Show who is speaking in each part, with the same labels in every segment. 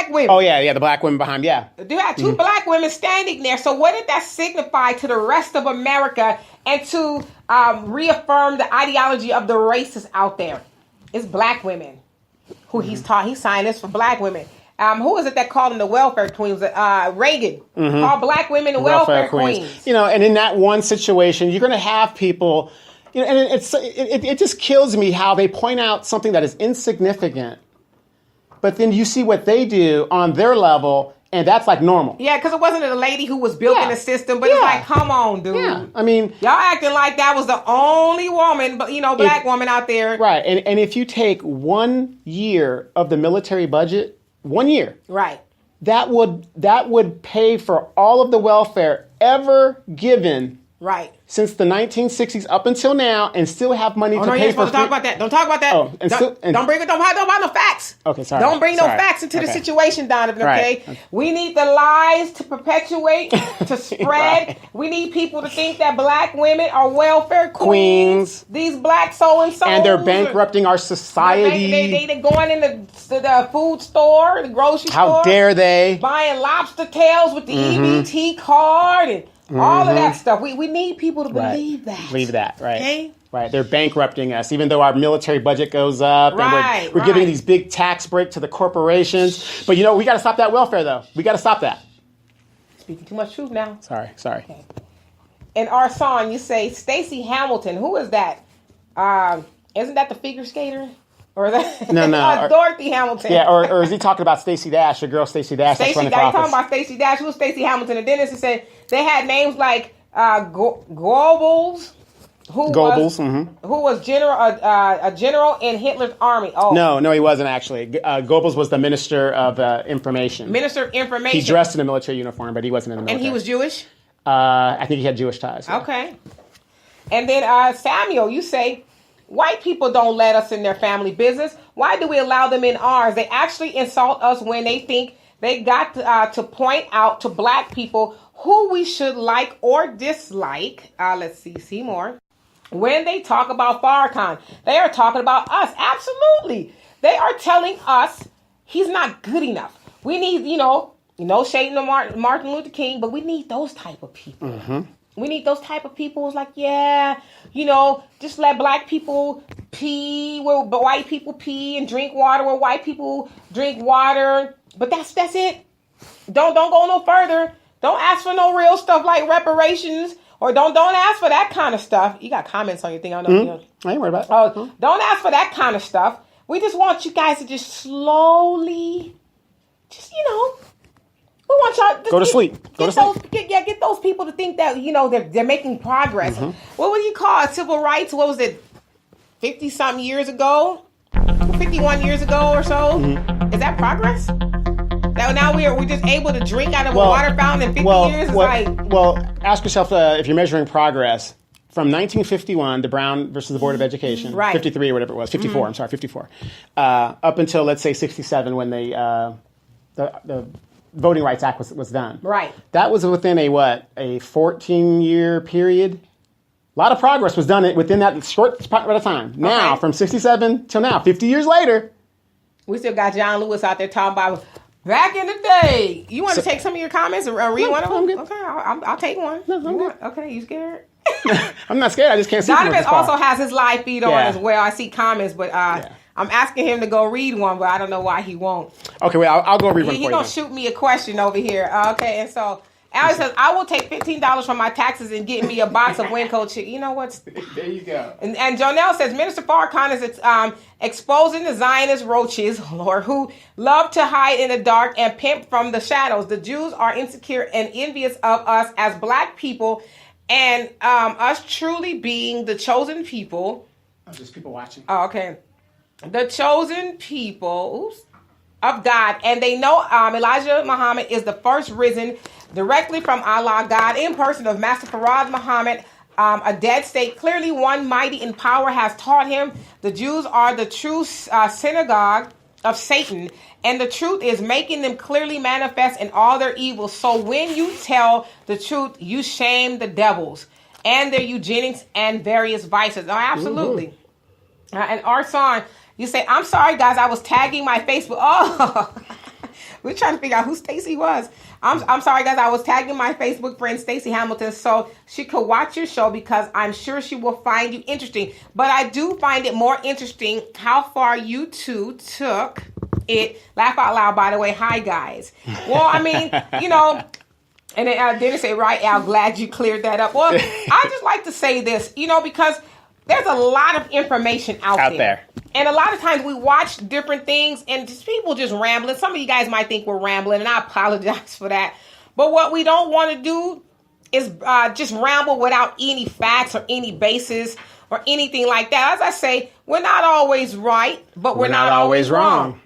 Speaker 1: black women.
Speaker 2: Oh, yeah, the black women behind, yeah.
Speaker 1: You had two black women standing there. So what did that signify to the rest of America and to reaffirm the ideology of the racists out there? It's black women who he signed this for black women. Who is it that called them the welfare queens? Reagan called black women the welfare queens.
Speaker 2: You know, and in that one situation, you're going to have people, you know, and it just kills me how they point out something that is insignificant, but then you see what they do on their level, and that's like normal.
Speaker 1: Yeah, because it wasn't a lady who was built in the system, but it's like, come on, dude.
Speaker 2: Yeah. I mean,
Speaker 1: y'all acting like that was the only woman, black woman out there.
Speaker 2: Right, and if you take 1 year of the military budget, 1 year,
Speaker 1: right,
Speaker 2: that would pay for all of the welfare ever given,
Speaker 1: right,
Speaker 2: since the 1960s up until now, and still have money to pay for.
Speaker 1: Don't talk about that. Don't talk about that.
Speaker 2: Oh,
Speaker 1: don't bring no facts.
Speaker 2: Okay, sorry.
Speaker 1: Don't bring no facts into the situation, Donovan. Okay, right. We need the lies to perpetuate, to spread. Right. We need people to think that black women are welfare queens. These black so and so,
Speaker 2: and they're bankrupting our society.
Speaker 1: They're going in the food store, the grocery store.
Speaker 2: How dare they?
Speaker 1: Buying lobster tails with the EBT card and all of that stuff. We need people to believe that.
Speaker 2: Believe that, right.
Speaker 1: Okay?
Speaker 2: Right. They're bankrupting us, even though our military budget goes up.
Speaker 1: Right,
Speaker 2: and we're giving these big tax break to the corporations. But, we got to stop that welfare, though. We got to stop that.
Speaker 1: Speaking too much truth now.
Speaker 2: Sorry.
Speaker 1: Okay. In our song, you say, Stacey Hamilton. Who is that? Isn't that the figure skater? Or that
Speaker 2: no,
Speaker 1: Dorothy Hamilton.
Speaker 2: Yeah, or is he talking about Stacey Dash, your girl Stacey Dash?
Speaker 1: Stacey Dash. Talking about Stacey Dash. Who's Stacey Hamilton? And Dennis said they had names like Goebbels, who was a general in Hitler's army. Oh,
Speaker 2: no, he wasn't actually. Goebbels was the minister of information.
Speaker 1: Minister of information.
Speaker 2: He dressed in a military uniform, but he wasn't in the military.
Speaker 1: And he was Jewish.
Speaker 2: I think he had Jewish ties. Yeah.
Speaker 1: Okay. And then Samuel, you say, white people don't let us in their family business. Why do we allow them in ours? They actually insult us when they think they got to point out to black people who we should like or dislike. Let's see more. When they talk about Farrakhan, they are talking about us. Absolutely. They are telling us he's not good enough. We need, shading the Martin Luther King, but we need those type of people. Mm-hmm. We need those type of people who's like, just let black people pee where white people pee and drink water where white people drink water. But that's it. Don't go no further. Don't ask for no real stuff like reparations, or don't ask for that kind of stuff. You got comments on your thing. I don't know.
Speaker 2: I ain't worried about it.
Speaker 1: Don't ask for that kind of stuff. We just want you guys to just slowly, we want y'all to
Speaker 2: go to sleep.
Speaker 1: Get those people to think that they're making progress. Mm-hmm. What would you call it? Civil rights? What was it? 50-something years ago, 51 years ago or so. Mm-hmm. Is that progress? Now we're just able to drink out of a water fountain in 50 years.
Speaker 2: Well, ask yourself if you're measuring progress. From 1951, the Brown versus the Board of Education, right. 53 or whatever it was, 54. Mm-hmm. I'm sorry, 54. Up until let's say 67, when the Voting Rights Act was done.
Speaker 1: Right.
Speaker 2: That was within a 14-year period. A lot of progress was done within that short amount of time. Now, from 67 till now, 50 years later.
Speaker 1: We still got John Lewis out there talking about back in the day. You want to take some of your comments and read one of them?
Speaker 2: I'm good.
Speaker 1: Okay, I'll take one.
Speaker 2: No, I'm good.
Speaker 1: Okay, you scared?
Speaker 2: I'm not scared. I just can't see.
Speaker 1: Donovan also has his live feed on as well. I see comments, but I'm asking him to go read one, but I don't know why he won't.
Speaker 2: Okay, wait, I'll go read one for you.
Speaker 1: He's going to shoot me a question over here. Okay, and so Alex says, I will take $15 from my taxes and get me a box of Winco chicken. You know what?
Speaker 2: There you go.
Speaker 1: And Jonelle says, Minister Farrakhan is exposing the Zionist roaches, Lord, who love to hide in the dark and pimp from the shadows. The Jews are insecure and envious of us as black people, and us truly being the chosen people.
Speaker 2: Oh, just people watching.
Speaker 1: Oh, okay. The chosen people of God. And they know Elijah Muhammad is the first risen directly from Allah, God in person of Master Farad Muhammad, a dead state. Clearly one mighty in power has taught him. The Jews are the true synagogue of Satan. And the truth is making them clearly manifest in all their evils. So when you tell the truth, you shame the devils and their eugenics and various vices. Oh, absolutely. Mm-hmm. And our song, you say, I'm sorry, guys, I was tagging my Facebook. Oh, We're trying to figure out who Stacey was. I'm sorry, guys. I was tagging my Facebook friend, Stacey Hamilton, so she could watch your show because I'm sure she will find you interesting. But I do find it more interesting how far you two took it. Laugh out loud, by the way. Hi, guys. Well, I mean, and then Dennis said, right, Al, glad you cleared that up. Well, I just like to say this, because there's a lot of information out there. And a lot of times we watch different things and people just rambling. Some of you guys might think we're rambling, and I apologize for that. But what we don't want to do is just ramble without any facts or any basis or anything like that. As I say, we're not always right, but we're not always wrong.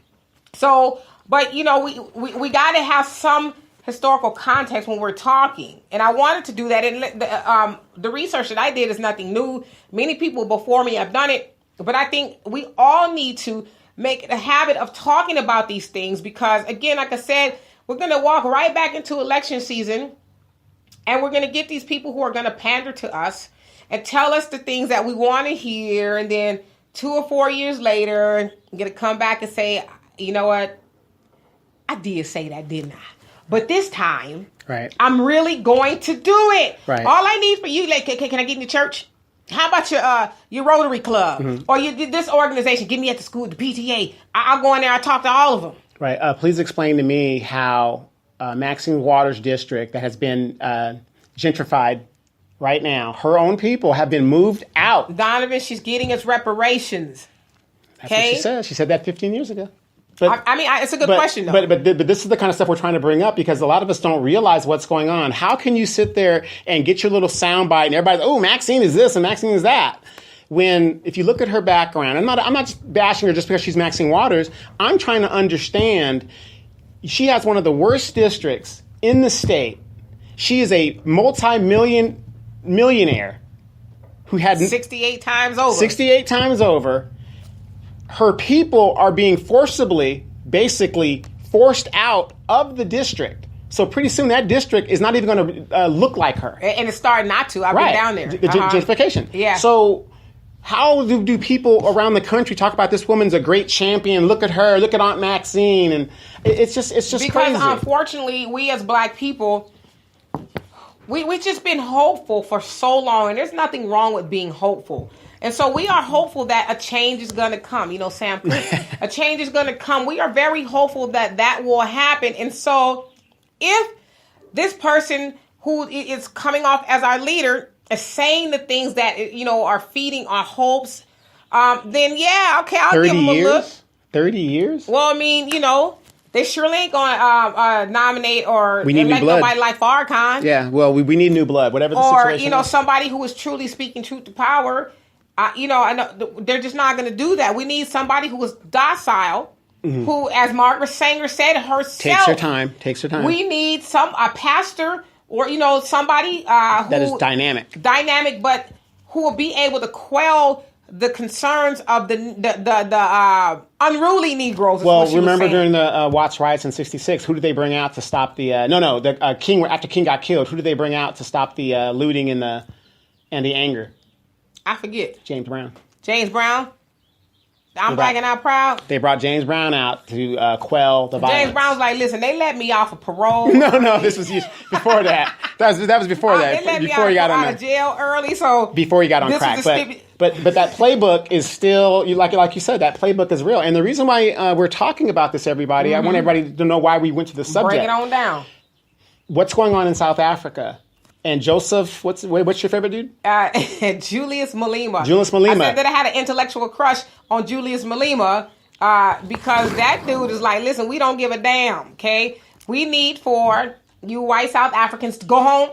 Speaker 1: So, but, we got to have some historical context when we're talking. And I wanted to do that. And the research that I did is nothing new. Many people before me have done it. But I think we all need to make it a habit of talking about these things because, again, like I said, we're going to walk right back into election season and we're going to get these people who are going to pander to us and tell us the things that we want to hear. And then 2 or 4 years later, I'm going to come back and say, you know what? I did say that, didn't I? But this time,
Speaker 2: right,
Speaker 1: I'm really going to do it.
Speaker 2: Right.
Speaker 1: All I need for you, like, can I get in the church? How about your Rotary Club or this organization? Get me at the school, the PTA. I'll go in there. I'll talk to all of them.
Speaker 2: Right. Please explain to me how Maxine Waters' district that has been gentrified right now, her own people have been moved out.
Speaker 1: Donovan, she's getting us reparations.
Speaker 2: That's what she said. She said that 15 years ago.
Speaker 1: But, it's a good question, though.
Speaker 2: But this is the kind of stuff we're trying to bring up because a lot of us don't realize what's going on. How can you sit there and get your little soundbite and everybody's, oh, Maxine is this and Maxine is that? When, if you look at her background, I'm not just bashing her just because she's Maxine Waters. I'm trying to understand. She has one of the worst districts in the state. She is a millionaire who had
Speaker 1: 68 times over.
Speaker 2: 68 times over. Her people are being basically forced out of the district. So pretty soon that district is not even going to look like her.
Speaker 1: And it's starting not to. I've been down there.
Speaker 2: The gentrification.
Speaker 1: Yeah.
Speaker 2: So how do people around the country talk about this woman's a great champion? Look at her. Look at Aunt Maxine. And it's just because
Speaker 1: crazy. Unfortunately, we as Black people, we've just been hopeful for so long. And there's nothing wrong with being hopeful. And so we are hopeful that a change is going to come. Sam, a change is going to come. We are very hopeful that will happen. And so if this person who is coming off as our leader is saying the things that, are feeding our hopes, then, yeah, okay, I'll give them a look.
Speaker 2: 30 years?
Speaker 1: Well, they surely ain't going to nominate or elect nobody like Farrakhan.
Speaker 2: Yeah, well, we need new blood, whatever the situation is.
Speaker 1: Or, somebody who is truly speaking truth to power. I know they're just not going to do that. We need somebody who is docile, who, as Margaret Sanger said herself,
Speaker 2: takes her time.
Speaker 1: We need a pastor or somebody who
Speaker 2: that is dynamic,
Speaker 1: but who will be able to quell the concerns of the unruly Negroes.
Speaker 2: Well, remember during the Watts riots in '66, who did they bring out to stop the? King. After King got killed, who did they bring out to stop the looting and the anger?
Speaker 1: I forget.
Speaker 2: James Brown.
Speaker 1: I'm Black and I'm proud.
Speaker 2: They brought James Brown out to quell the violence.
Speaker 1: James Brown's like, listen, they let me off of parole.
Speaker 2: No, this was before that. That was before that.
Speaker 1: They let me out of jail early, so
Speaker 2: before he got on crack. But that playbook is still, like you said, that playbook is real. And the reason why we're talking about this, everybody, I want everybody to know why we went to the subject.
Speaker 1: Break it on down.
Speaker 2: What's going on in South Africa? And Joseph, what's your favorite dude?
Speaker 1: Julius Malema.
Speaker 2: I said
Speaker 1: that I had an intellectual crush on Julius Malema because that dude is like, listen, we don't give a damn, okay? We need for you white South Africans to go home.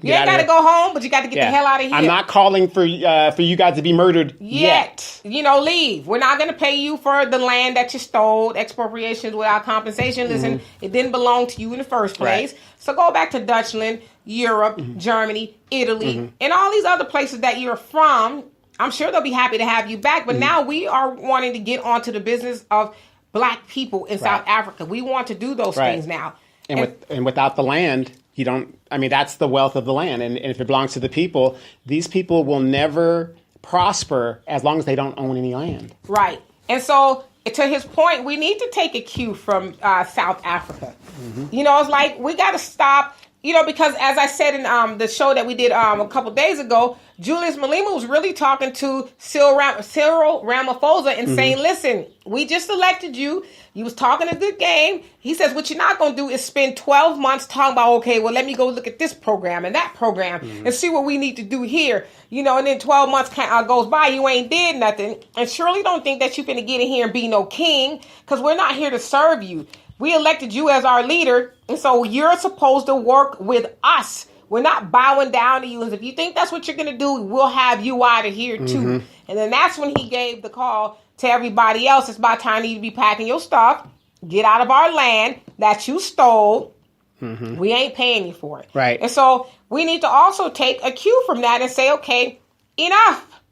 Speaker 1: You ain't got to go home, but you got to get the hell out of here.
Speaker 2: I'm not calling for you guys to be murdered yet.
Speaker 1: Leave. We're not going to pay you for the land that you stole, expropriations without compensation. Listen, it didn't belong to you in the first place. Right. So go back to Dutchland, Europe, Germany, Italy, and all these other places that you're from. I'm sure they'll be happy to have you back. But now we are wanting to get onto the business of Black people in South Africa. We want to do those things now.
Speaker 2: And without the land, you don't. I mean, that's the wealth of the land. And if it belongs to the people, these people will never prosper as long as they don't own any land.
Speaker 1: Right. And so to his point, we need to take a cue from South Africa. It's like we got to stop. Because as I said in the show that we did a couple days ago, Julius Malema was really talking to Cyril Ramaphosa and saying, listen, we just elected you. You was talking a good game. He says, what you're not going to do is spend 12 months talking about, okay, well, let me go look at this program and that program and see what we need to do here. And then 12 months goes by, you ain't did nothing. And surely don't think that you're going to get in here and be no king, because we're not here to serve you. We elected you as our leader, and so you're supposed to work with us. We're not bowing down to you. And if you think that's what you're going to do, we'll have you out of here, too. And then that's when he gave the call to everybody else. It's about time you to be packing your stuff. Get out of our land that you stole. We ain't paying you for it.
Speaker 2: Right.
Speaker 1: And so we need to also take a cue from that and say, okay, enough.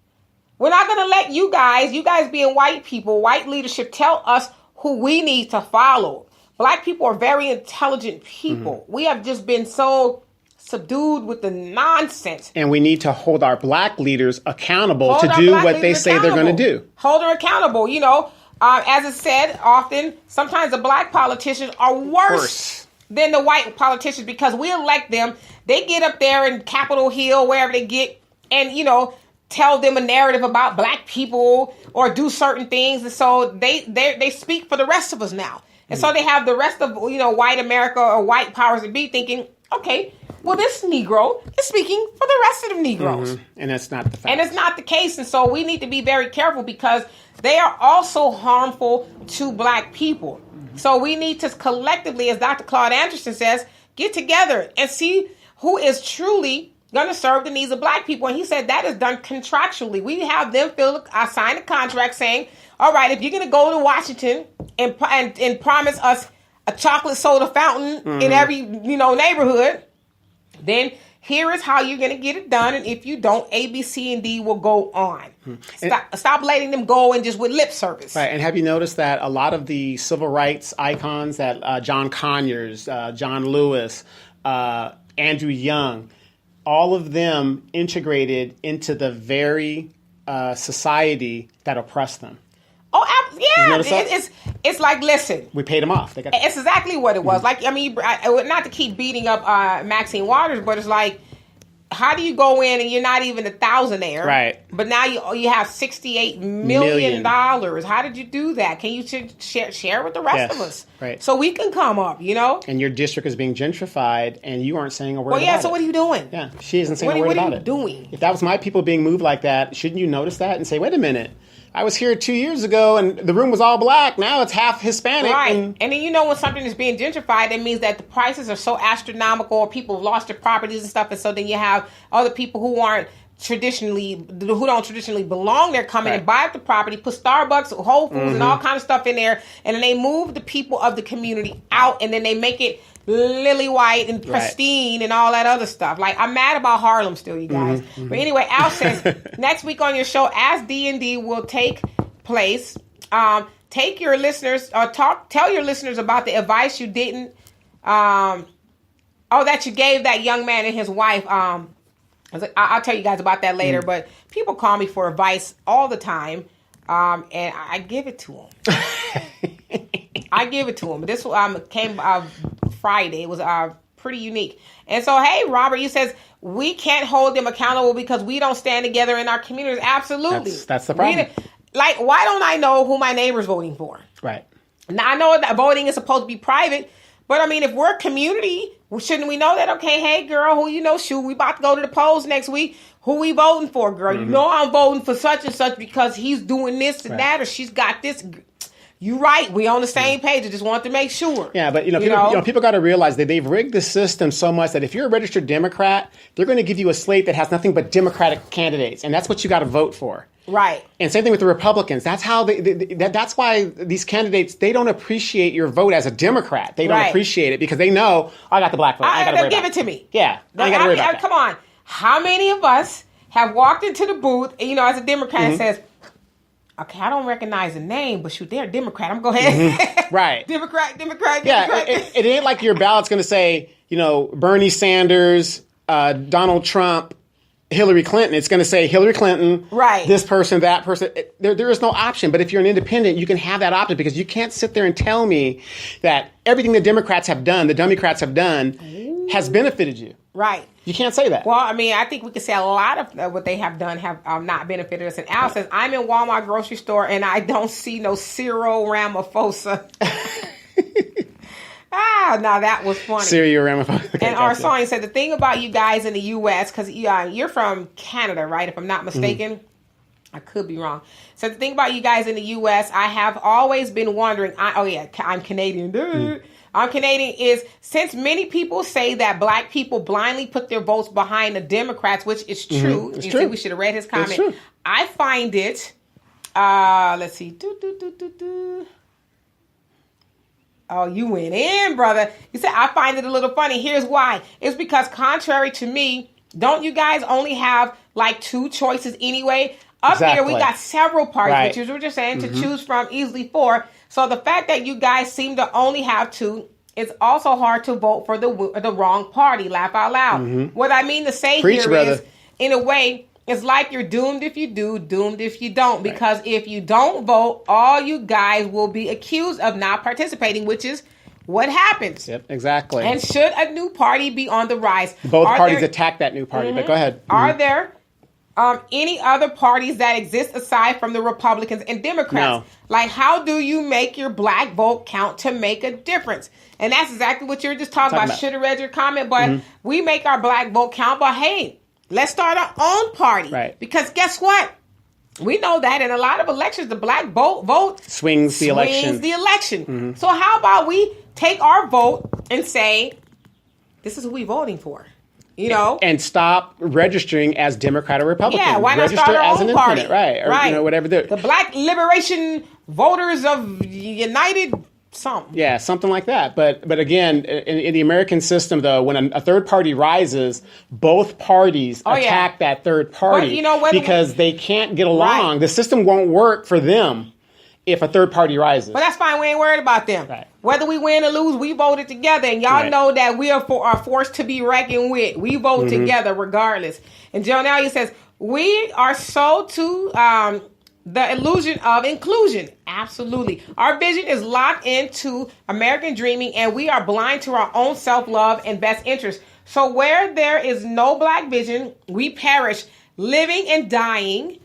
Speaker 1: We're not going to let you guys being white people, white leadership, tell us who we need to follow. Black people are very intelligent people. We have just been so subdued with the nonsense.
Speaker 2: And we need to hold our black leaders accountable to do what they say they're going to do.
Speaker 1: Hold them accountable. As it's said often, sometimes the black politicians are worse than the white politicians, because we elect them. They get up there in Capitol Hill, wherever they get, and, tell them a narrative about black people or do certain things. And so they speak for the rest of us now. And so they have the rest of, white America or white powers that be thinking, okay, well, this Negro is speaking for the rest of the Negroes.
Speaker 2: And that's not the fact.
Speaker 1: And it's not the case. And so we need to be very careful, because they are also harmful to black people. So we need to collectively, as Dr. Claude Anderson says, get together and see who is truly going to serve the needs of black people. And he said that is done contractually. We have them sign a contract saying, all right, if you're going to go to Washington and promise us a chocolate soda fountain in every, neighborhood, then here is how you're going to get it done. And if you don't, A, B, C, and D will go on. Stop letting them go and just with lip service.
Speaker 2: Right. And have you noticed that a lot of the civil rights icons, that John Conyers, John Lewis, Andrew Young, all of them integrated into the very society that oppressed them.
Speaker 1: Oh, yeah. It's like, listen.
Speaker 2: We paid them off.
Speaker 1: It's exactly what it was. Like, not to keep beating up Maxine Waters, but it's like, how do you go in and you're not even a thousandaire?
Speaker 2: Right.
Speaker 1: But now you have $68 million. How did you do that? Can you share with the rest of us?
Speaker 2: Right.
Speaker 1: So we can come up,
Speaker 2: And your district is being gentrified, and you aren't saying a word about it.
Speaker 1: Well, yeah, so what are you doing?
Speaker 2: Yeah, she isn't saying a word about it.
Speaker 1: What are you doing?
Speaker 2: If that was my people being moved like that, shouldn't you notice that and say, wait a minute, I was here 2 years ago and the room was all black. Now it's half Hispanic.
Speaker 1: Right. And then when something is being gentrified, that means that the prices are so astronomical, or people have lost their properties and stuff. And so then you have other people who don't traditionally belong there coming and buy up the property, put Starbucks, Whole Foods and all kind of stuff in there. And then they move the people of the community out, and then they make it lily white and pristine and all that other stuff. Like, I'm mad about Harlem still, you guys. But anyway, Al says, next week on your show, As D&D will take place. Take your listeners, tell your listeners about the advice you didn't, that you gave that young man and his wife. I'll tell you guys about that later, but people call me for advice all the time, and I give it to them. I give it to them. This came Friday. It was pretty unique. And so, hey, Robert, you says we can't hold them accountable because we don't stand together in our communities. Absolutely.
Speaker 2: That's the problem.
Speaker 1: Like, why don't I know who my neighbor's voting for?
Speaker 2: Right.
Speaker 1: Now, I know that voting is supposed to be private, but if we're a community, shouldn't we know that? Okay, hey, girl, who we about to go to the polls next week. Who we voting for, girl? I'm voting for such and such because he's doing this and that, or she's got this. You're right. We on the same page. I just want to make sure.
Speaker 2: Yeah, but people got to realize that they've rigged the system so much that if you're a registered Democrat, they're going to give you a slate that has nothing but Democratic candidates, and that's what you got to vote for.
Speaker 1: Right.
Speaker 2: And same thing with the Republicans. That's how that's why these candidates, they don't appreciate your vote as a Democrat. They don't appreciate it because they know I got the black vote. I got to worry about it.
Speaker 1: Give it to me.
Speaker 2: Yeah. I got to worry about that.
Speaker 1: Come on. How many of us have walked into the booth, as a Democrat, and says, okay, I don't recognize the name, but shoot, they're a Democrat. I'm going to go ahead.
Speaker 2: Right.
Speaker 1: Democrat.
Speaker 2: Yeah, it ain't like your ballot's going to say, Bernie Sanders, Donald Trump, Hillary Clinton. It's going to say Hillary Clinton,
Speaker 1: right?
Speaker 2: This person, that person. There is no option. But if you're an independent, you can have that option because you can't sit there and tell me that everything the Democrats have done, the Democrats have done, has benefited you.
Speaker 1: Right.
Speaker 2: You can't say that.
Speaker 1: Well, I mean, I think we can say a lot of what they have done have not benefited us. And Al says, I'm in Walmart grocery store and I don't see no Cyril Ramaphosa. Now that was funny.
Speaker 2: Cyril Ramaphosa. Okay,
Speaker 1: and our song said, the thing about you guys in the U.S., because you're from Canada, right? If I'm not mistaken. I could be wrong. So the thing about you guys in the U.S., I have always been wondering, I'm Canadian. I'm Canadian is, since many people say that black people blindly put their votes behind the Democrats, which is true.
Speaker 2: It's
Speaker 1: you
Speaker 2: true.
Speaker 1: See, we should have read his comment.
Speaker 2: It's true.
Speaker 1: I find it, let's see. Oh, you went in, brother. You said, I find it a little funny. Here's why. It's because contrary to me, don't you guys only have like 2 choices anyway? Up here, we got several parties, which you were just saying, to choose from, easily 4. So the fact that you guys seem to only have 2, it's also hard to vote for the wrong party. Laugh out loud. What I mean to say is, in a way, it's like you're doomed if you do, doomed if you don't. Because if you don't vote, all you guys will be accused of not participating, which is what happens.
Speaker 2: Yep, exactly.
Speaker 1: And should a new party be on the rise?
Speaker 2: Both parties attack that new party, but go ahead.
Speaker 1: Are there any other parties that exist aside from the Republicans and Democrats?
Speaker 2: No.
Speaker 1: Like, how do you make your black vote count to make a difference? And that's exactly what you were just talking about. Should have read your comment, but we make our black vote count. But hey, let's start our own party.
Speaker 2: Right.
Speaker 1: Because guess what? We know that in a lot of elections, the black vote
Speaker 2: swings the election.
Speaker 1: So how about we take our vote and say, this is who we're voting for? You know,
Speaker 2: and stop registering as Democrat or Republican.
Speaker 1: Yeah, why not
Speaker 2: register
Speaker 1: start our
Speaker 2: as
Speaker 1: own
Speaker 2: an
Speaker 1: party?
Speaker 2: Independent, right? Or you know, whatever.
Speaker 1: The Black Liberation Voters of United something.
Speaker 2: Yeah, something like that. But again, in the American system, though, when a third party rises, both parties attack that third party because they can't get along. Right. The system won't work for them if a third party rises.
Speaker 1: But that's fine. We ain't worried about them.
Speaker 2: Right.
Speaker 1: Whether we win or lose, we voted together. And y'all know that we are forced to be reckoned with. We vote together regardless. And Joe Nalia says, we are so to the illusion of inclusion. Absolutely. Our vision is locked into American dreaming, and we are blind to our own self-love and best interest. So where there is no black vision, we perish, living and dying.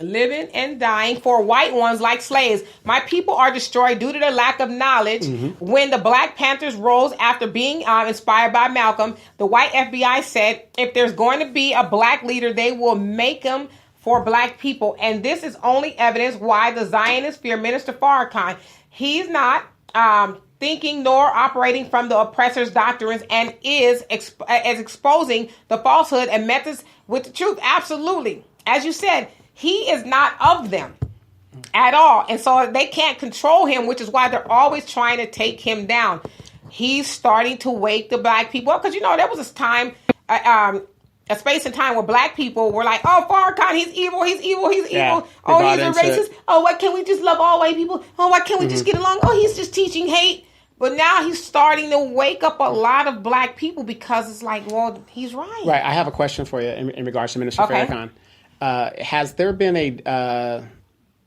Speaker 1: Living and dying for white ones like slaves. My people are destroyed due to their lack of knowledge. When the Black Panthers rose after being inspired by Malcolm, the white FBI said, if there's going to be a black leader, they will make him for black people. And this is only evidence why the Zionists fear Minister Farrakhan. He's not thinking nor operating from the oppressor's doctrines and is exposing the falsehood and methods with the truth. Absolutely. As you said, he is not of them at all. And so they can't control him, which is why they're always trying to take him down. He's starting to wake the black people up. Because, there was this time, a space and time where black people were like, oh, Farrakhan, he's evil. Oh, he's a racist. Oh, why can't we just love all white people? Oh, why can't we just get along? Oh, he's just teaching hate. But now he's starting to wake up a lot of black people because it's like, well, he's right.
Speaker 2: Right. I have a question for you in regards to Minister Farrakhan. Has there been a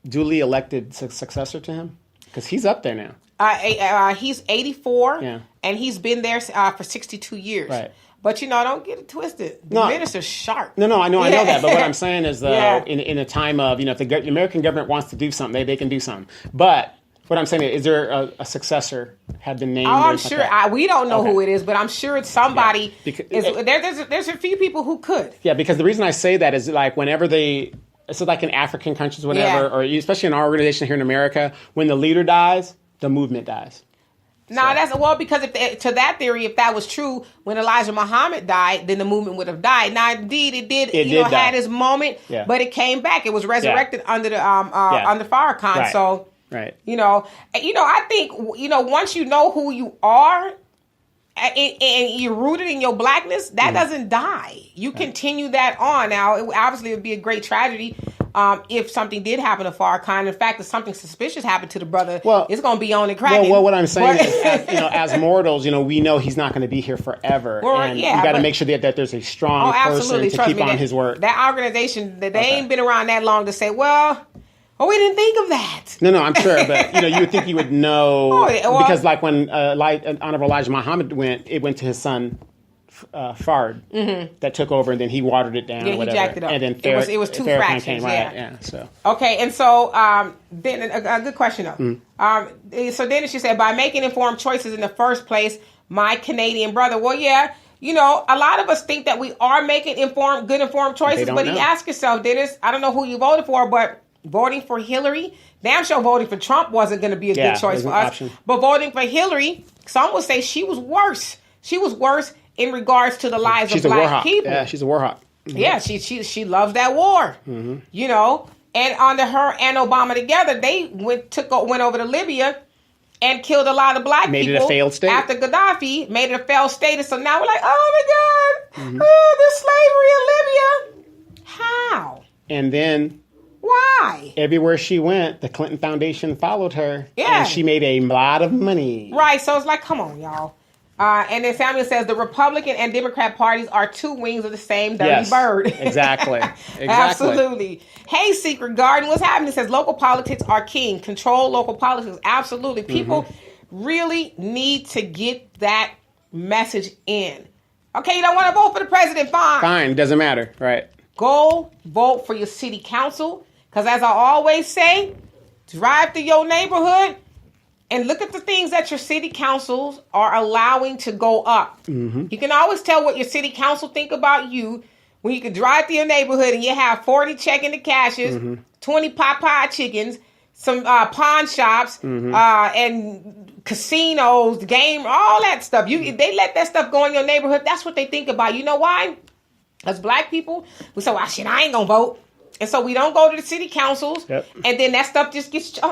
Speaker 2: duly elected successor to him? Because he's up there now.
Speaker 1: He's 84, and he's been there for 62 years.
Speaker 2: Right.
Speaker 1: But, don't get it twisted. The minister's sharp.
Speaker 2: No, I know that. But what I'm saying is, though, in a time of, if the American government wants to do something, they can do something. But what I'm saying is there a successor had been named?
Speaker 1: Oh, I'm sure. We don't know who it is, but I'm sure it's somebody. Yeah, there's a few people who could.
Speaker 2: Yeah, because the reason I say that is like whenever it's like in African countries, whatever, or especially in our organization here in America, when the leader dies, the movement dies.
Speaker 1: No, because to that theory, if that was true, when Elijah Muhammad died, then the movement would have died. Now, indeed, it did. Had its moment, but it came back. It was resurrected under the under Farrakhan.
Speaker 2: Right.
Speaker 1: So.
Speaker 2: Right.
Speaker 1: I think, once you know who you are and you're rooted in your blackness, that doesn't die. You continue that on. Now, obviously, it would be a great tragedy if something did happen to Farrakhan. In fact, if something suspicious happened to the brother, it's going to be on and cracking.
Speaker 2: Well, what I'm saying is, as mortals, we know he's not going to be here forever. And you got to make sure that there's a strong person to keep on his word.
Speaker 1: That organization, they ain't been around that long to say, we didn't think of that.
Speaker 2: No, I'm sure, but you would think you would know because, like when Honorable Elijah Muhammad it went to his son Fard that took over, and then he watered it down.
Speaker 1: Yeah,
Speaker 2: or whatever.
Speaker 1: He jacked it up.
Speaker 2: And then
Speaker 1: it was two fractions.
Speaker 2: Came, right? So
Speaker 1: okay, and so then a good question though. So then she said, by making informed choices in the first place, my Canadian brother. Well, yeah. A lot of us think that we are making good informed choices, but you ask yourself, Dennis, I don't know who you voted for, but voting for Hillary, damn sure voting for Trump wasn't going to be a good choice for us. Option. But voting for Hillary, some would say she was worse. She was worse in regards to the lives of black people.
Speaker 2: Yeah, she's a war hawk.
Speaker 1: Mm-hmm. Yeah, she loves that war. Mm-hmm. And under her and Obama together, they went over to Libya and killed a lot of black people.
Speaker 2: Made it a failed state.
Speaker 1: After Gaddafi made it a failed state. And so now we're like, oh my God, there's slavery in Libya. How?
Speaker 2: And then...
Speaker 1: Why?
Speaker 2: Everywhere she went, the Clinton Foundation followed her.
Speaker 1: Yeah.
Speaker 2: And she made a lot of money.
Speaker 1: Right. So it's like, come on, y'all. And then Samuel says the Republican and Democrat parties are two wings of the same dirty bird.
Speaker 2: Exactly.
Speaker 1: Absolutely. Hey, Secret Garden, what's happening? It says local politics are king. Control local politics. Absolutely. People really need to get that message in. Okay, you don't want to vote for the president?
Speaker 2: Fine. Doesn't matter. Right.
Speaker 1: Go vote for your city council. Because as I always say, drive through your neighborhood and look at the things that your city councils are allowing to go up. Mm-hmm. You can always tell what your city council think about you when you can drive through your neighborhood and you have 40 checking the cashes, 20 Popeye chickens, some pawn shops, and casinos, game, all that stuff. They let that stuff go in your neighborhood. That's what they think about. You know why? As black people, we say, well, shit, I ain't gonna vote. And so we don't go to the city councils. Yep. And then that stuff just gets, You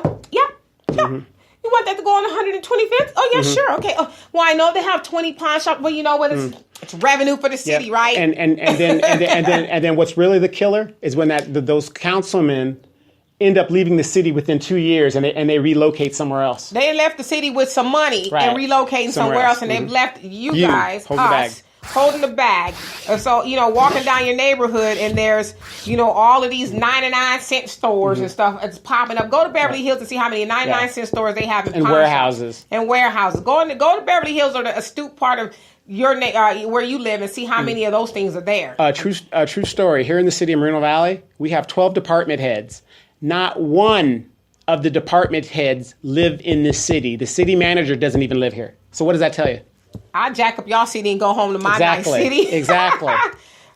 Speaker 1: want that to go on 125th? Oh, yeah, sure. Okay. Well, I know they have 20 pawn shops, but you know what? It's revenue for the city, right?
Speaker 2: And then what's really the killer is when those councilmen end up leaving the city within 2 years and they relocate somewhere else.
Speaker 1: They left the city with some money and relocating somewhere else, and they've left you guys, us, holding the bag. And so, walking down your neighborhood and there's, all of these 99-cent stores and stuff. It's popping up. Go to Beverly Hills and see how many 99-cent stores they have in
Speaker 2: warehouses.
Speaker 1: And warehouses. Go to Beverly Hills or the astute part of your where you live and see how many of those things are there.
Speaker 2: True story. Here in the city of Moreno Valley, we have 12 department heads. Not one of the department heads live in this city. The city manager doesn't even live here. So what does that tell you?
Speaker 1: I jack up y'all city and go home to my nice city.
Speaker 2: Exactly.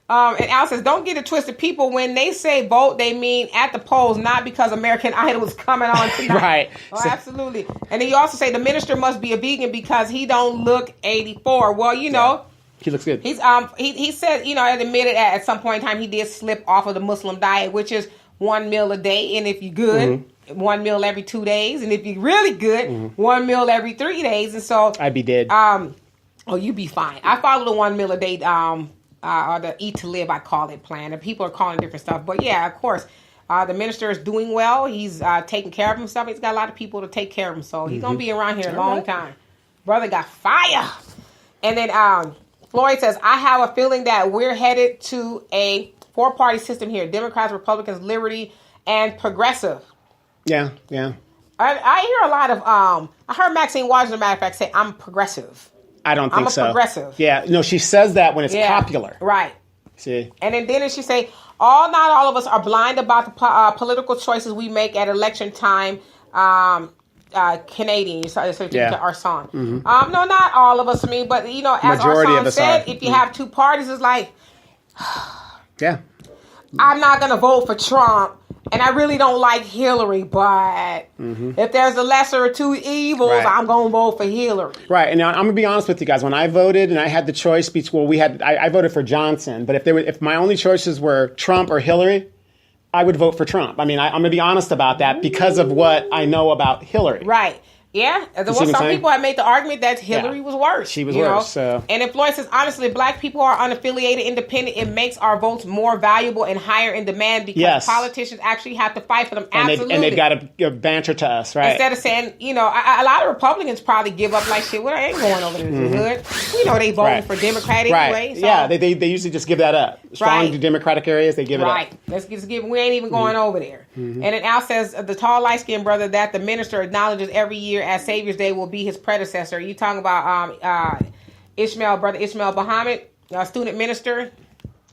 Speaker 1: And Al says, don't get it twisted. People, when they say vote, they mean at the polls, not because American Idol is coming on tonight.
Speaker 2: Right.
Speaker 1: Oh, absolutely. And then you also say the minister must be a vegan because he don't look 84. Well,
Speaker 2: he looks good.
Speaker 1: He's he said, admitted at some point in time he did slip off of the Muslim diet, which is 1 meal a day. And if you're good, 1 meal every 2 days. And if you're really good, 1 meal every 3 days. And so
Speaker 2: I'd be dead.
Speaker 1: You'd be fine. I follow the 1 meal a day, or the Eat to Live, I call it, plan. And people are calling it different stuff. But yeah, of course, the minister is doing well. He's taking care of himself. He's got a lot of people to take care of him. So he's going to be around here a long time. Brother got fire. And then Floyd says, I have a feeling that we're headed to a 4-party system here. Democrats, Republicans, Liberty, and Progressive.
Speaker 2: Yeah.
Speaker 1: I hear a lot of, I heard Maxine Waters, as a matter of fact, say, I'm progressive.
Speaker 2: I don't think so.
Speaker 1: I'm a progressive.
Speaker 2: Yeah, no, she says that when it's popular.
Speaker 1: Right.
Speaker 2: See?
Speaker 1: And then she say, not all of us are blind about the political choices we make at election time. Canadian, our song. No, not all of us. I mean, but as
Speaker 2: majority
Speaker 1: our song said, if you have two parties, it's like, I'm not going to vote for Trump. And I really don't like Hillary, but if there's a lesser of two evils, I'm going to vote for Hillary.
Speaker 2: Right. And now I'm going to be honest with you guys. When I voted and I had the choice between, I voted for Johnson. But if my only choices were Trump or Hillary, I would vote for Trump. I mean, I'm going to be honest about that because of what I know about Hillary.
Speaker 1: Right. Yeah, some people have made the argument that Hillary was worse.
Speaker 2: She was worse. So.
Speaker 1: And then Floyd says, honestly, if black people are unaffiliated, independent, it makes our votes more valuable and higher in demand because politicians actually have to fight for them. Absolutely.
Speaker 2: And they've got to banter to us, right?
Speaker 1: Instead of saying, a lot of Republicans probably give up like shit. Well, I ain't going over to the hood. They voting for Democrat anyway. So.
Speaker 2: Yeah, they usually just give that up. Strong Democratic areas, they give it up.
Speaker 1: Right. Let's just give. We ain't even going over there. And then Al says, the tall, light-skinned brother that the minister acknowledges every year as Savior's Day will be his predecessor. You talking about brother Ishmael Muhammad, student minister?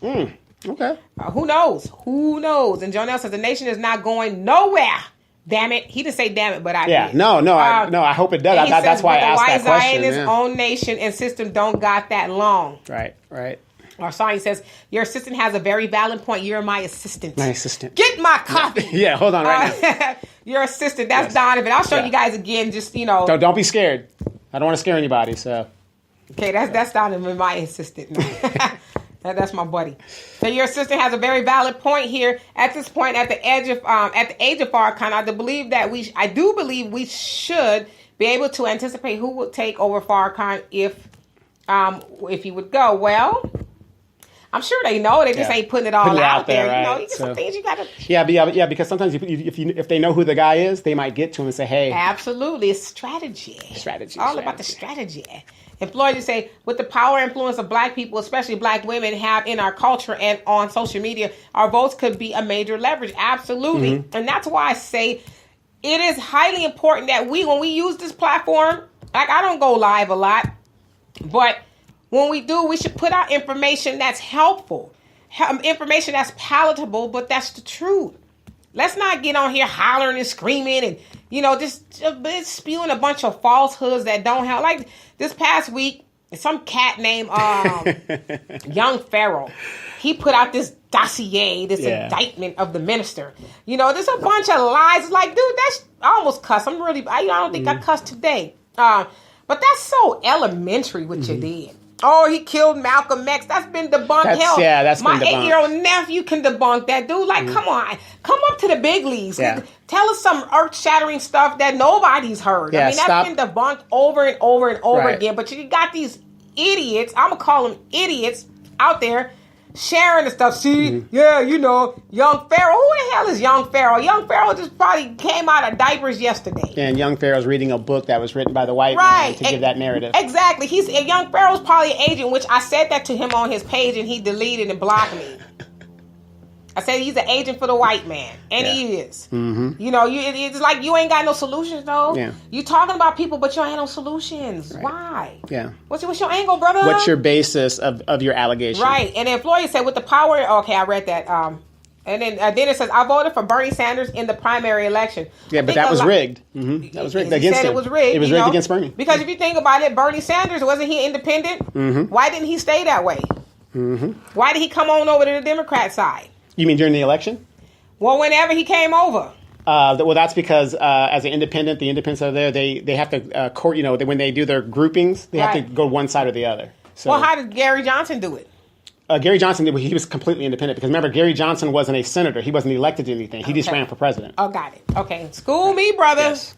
Speaker 2: Okay.
Speaker 1: Who knows? And Jonelle says the nation is not going nowhere. Damn it. He didn't say damn it, but I did.
Speaker 2: No, I hope it does. That's why I asked that question.
Speaker 1: His own nation and system don't got that long.
Speaker 2: Right.
Speaker 1: Our sign says, your assistant has a very valid point. You're my assistant.
Speaker 2: My assistant.
Speaker 1: Get my copy.
Speaker 2: Yeah, hold on right now.
Speaker 1: Your assistant. That's Donovan. I'll show you guys again. Just,
Speaker 2: Don't be scared. I don't want to scare anybody, so.
Speaker 1: Okay, that's Donovan, my assistant. That's my buddy. So your assistant has a very valid point here. At this point, at the age of Farrakhan, I do believe we should be able to anticipate who would take over Farrakhan if he would go. Well, I'm sure they know. They just ain't putting it all out there.
Speaker 2: Right?
Speaker 1: You get some things you got to...
Speaker 2: Yeah, because sometimes if they know who the guy is, they might get to him and say, hey...
Speaker 1: Absolutely. It's strategy.
Speaker 2: All
Speaker 1: about the strategy. And Floyd, you say, with the power and influence of black people, especially black women, have in our culture and on social media, our votes could be a major leverage. Absolutely. And that's why I say it is highly important that when we use this platform, like I don't go live a lot, but... when we do, we should put out information that's helpful, information that's palatable, but that's the truth. Let's not get on here hollering and screaming and, just spewing a bunch of falsehoods that don't help. Like this past week, some cat named Young Pharaoh, he put out this dossier, this indictment of the minister. There's a bunch of lies. It's like, dude, I almost cussed. I don't think I cussed today. But that's so elementary what you did. Oh, he killed Malcolm X. That's been debunked.
Speaker 2: That's
Speaker 1: my
Speaker 2: been debunked.
Speaker 1: 8-year-old nephew can debunk that, dude. Like, come on. Come up to the big leagues.
Speaker 2: Yeah.
Speaker 1: Tell us some earth-shattering stuff that nobody's heard.
Speaker 2: Yeah,
Speaker 1: that's been debunked over and over and over again. But you got these idiots, I'm going to call them idiots, out there sharing the stuff. See, Young Pharaoh. Who the hell is Young Pharaoh? Young Pharaoh just probably came out of diapers yesterday.
Speaker 2: And Young Pharaoh's reading a book that was written by the white man to give that narrative.
Speaker 1: Exactly. Young Pharaoh's probably an agent, which I said that to him on his page and he deleted and blocked me. I said he's an agent for the white man, and he is. It's like you ain't got no solutions, though. Yeah. You talking about people, but you ain't no solutions. Right. Why?
Speaker 2: Yeah.
Speaker 1: What's your angle, brother?
Speaker 2: What's your basis of your allegation?
Speaker 1: Right. And then Floyd said, with the power... Okay, I read that. And then it says, I voted for Bernie Sanders in the primary election.
Speaker 2: Yeah, but that was rigged. That was rigged against him.
Speaker 1: It was rigged.
Speaker 2: It was rigged against Bernie.
Speaker 1: Because if you think about it, Bernie Sanders, wasn't he independent? Why didn't he stay that way? Why did he come on over to the Democrat side?
Speaker 2: You mean during the election?
Speaker 1: Well, whenever he came over.
Speaker 2: Well, that's because as an independent, the independents are there. They have to court. When they do their groupings, they have to go one side or the other. So,
Speaker 1: well, how did Gary Johnson do it?
Speaker 2: Gary Johnson, he was completely independent because remember, Gary Johnson wasn't a senator. He wasn't elected to anything. He just ran for president.
Speaker 1: Oh, got it. Okay, school me, brother. Yes.